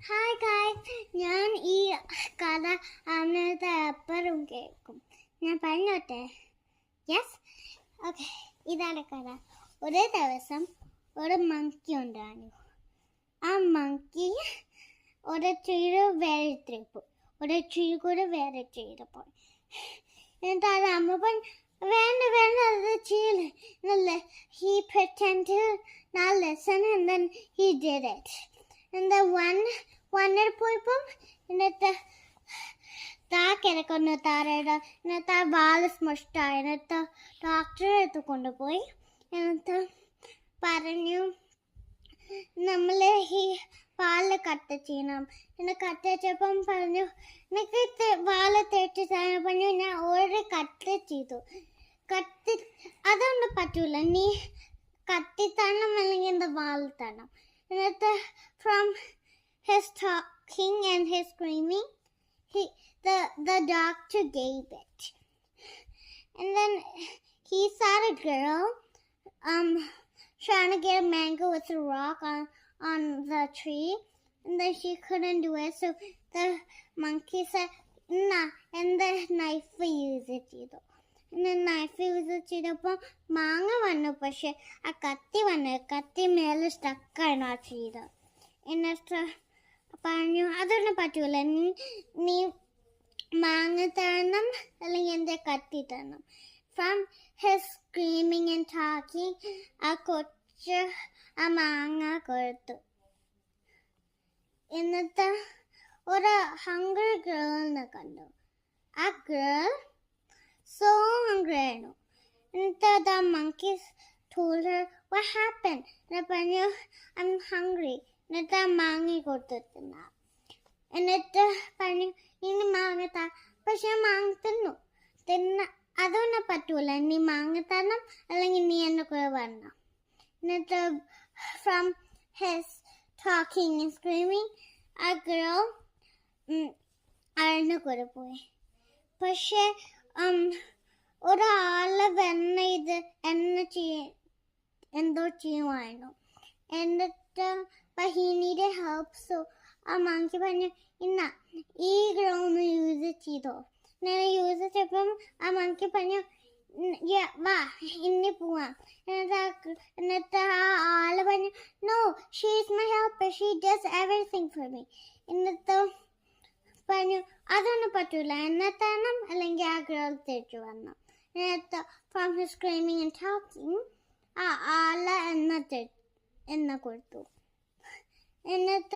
Hi guys, ഞാൻ ഈ കഥ അന്നത്തെ അപ്പറും കേൾക്കും. ഞാൻ പറഞ്ഞോട്ടെ? Yes, okay. ഇതാണ് കഥ. ഒരു ദിവസം ഒരു മങ്കി ഉണ്ടായിരുന്നു. ആ മങ്കി ഒരു ട്രീ വേറെ പോയി, ഒരു ട്രീ കൂടെ വേറെ ട്രീയിൽ പോയി. എന്നിട്ട് അത് അമ്മ പറഞ്ഞു, വേണ്ട വേണ്ട, അത് ചെയ്യില്ല. He pretended not listen and then he did it. And the one പോയപ്പം എന്നിട്ട് കിടക്കുന്ന താരയുടെ എന്നിട്ട് വാല് സ്മഷ്ടായി. എന്നിട്ട് ഡോക്ടറെ അടുത്ത് കൊണ്ടുപോയി. എന്നിട്ട് പറഞ്ഞു, നമ്മൾ ഈ വാല് കട്ട് ചെയ്യണം. എന്നെ കട്ട് ചെയ്തപ്പം പറഞ്ഞു, എനിക്ക് വാല് തേച്ച് പറഞ്ഞു. ഞാൻ ഒരു കട്ട് ചെയ്തു. അതൊന്നും പറ്റൂല, നീ കത്തി തരണം അല്ലെങ്കിൽ എന്താ വാല് തരണം. എന്നിട്ട് from his talking and his screaming, the doctor gave it. And then he saw a girl trying to get a mango with a rock on the tree, and then she couldn't do it. So the monkey said, "Nah," and the knife use it. Knife use ചെയ്തപ്പോൾ മാങ്ങ വന്നു. പക്ഷെ ആ കത്തി മേലെ സ്റ്റക്കാണ് ആ ചെയ്ത്. എന്നിട്ട് പറഞ്ഞു, അതൊന്നും പറ്റൂല, നീ മാങ്ങ തരണം അല്ലെങ്കിൽ എൻ്റെ കത്തി തരണം. From his screaming and talking ആ കൊച്ച് ആ മാങ്ങ കൊടുത്തു. എന്നിട്ട് ഒരു ഹംഗ്രി ഗേളിനെ കണ്ടു. ആ girl so hungry. And the monkeys told her what happened. I'm hungry. And the monkey got to dinner. And in mangata, but she mangtanu. Then Adona Patula, ni mangatanam, along in the Kuravana. And from his talking and screaming, a girl, I know good boy. But she ഒരാളെ എന്തോ ചെയ്യുമായിരുന്നു. എന്നിട്ട് he needed help. So ആ monkey പറഞ്ഞു, ഈ ground use ചെയ്തോ. ഞാൻ use ചെയ്തപ്പം ആ മങ്കി പറഞ്ഞു, വാ ഇനി പോവാം. എന്നിട്ട് ആ ആള് പറഞ്ഞു, no, she is my helper, she does everything for me. എന്നിട്ട് പറഞ്ഞു, അതൊന്നും പറ്റൂല, എന്നെ തരണം അല്ലെങ്കിൽ ആ ഗേൾ തിരിച്ചു വരണം. എന്നിട്ട് from his screaming and talking ആ ആളെ എണ്ണ കൊടുത്തു. എന്നിട്ട്